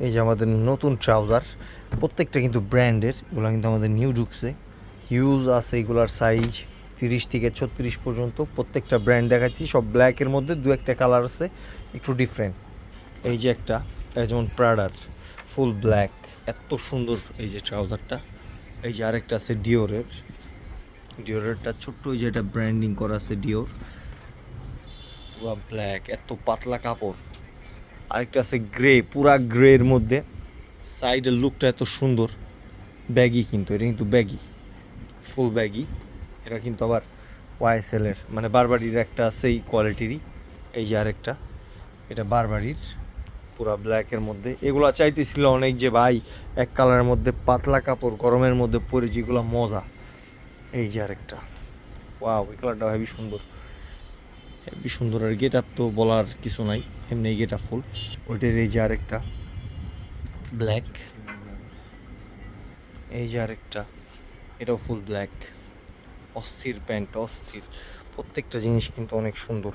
এই যে আমাদের নতুন ট্রাউজার, প্রত্যেকটা কিন্তু ব্র্যান্ডের, এগুলো কিন্তু আমাদের নিউ ঢুকছে। হিউজ আছে এগুলার সাইজ 30 থেকে 36 পর্যন্ত, প্রত্যেকটা ব্র্যান্ড দেখাচ্ছি। সব ব্ল্যাকের মধ্যে দু একটা কালার আছে একটু ডিফারেন্ট। এই যে একটা, যেমন প্রাডার ফুল ব্ল্যাক, এত সুন্দর এই যে ট্রাউজারটা। এই যে আরেকটা আছে ডিওরের, ডিওরেরটা ছোট্ট, ওই যে এটা ব্র্যান্ডিং করা আছে ডিওর, পুরো ব্ল্যাক, এত পাতলা কাপড়। আরেকটা আছে গ্রে, পুরা গ্রের মধ্যে, সাইডের লুকটা এত সুন্দর। ব্যাগি, কিন্তু এটা কিন্তু ব্যাগি, ফুল ব্যাগি। এটা কিন্তু আবার ওয়াইএসএলের, মানে বারবারির একটা আছে এই কোয়ালিটিরই। এই যে আরেকটা, এটা বারবারির, পুরা ব্ল্যাকের মধ্যে। এগুলো চাইতেছিল অনেক যে ভাই এক কালারের মধ্যে পাতলা কাপড় গরমের মধ্যে পরে, যেগুলো মজা। এই যে আরেকটা, ওয়াও, এই কালারটা হেবি সুন্দর, হেবি সুন্দর। আর গেট আপ তো বলার কিছু নাই, এমনি গেট আপ ফুল। ওইটার এই যে আরেকটা ব্ল্যাক, এই যে আরেকটা, এটাও ফুল ব্ল্যাক। অস্থির প্যান্ট, অস্থির, প্রত্যেকটা জিনিস কিন্তু অনেক সুন্দর।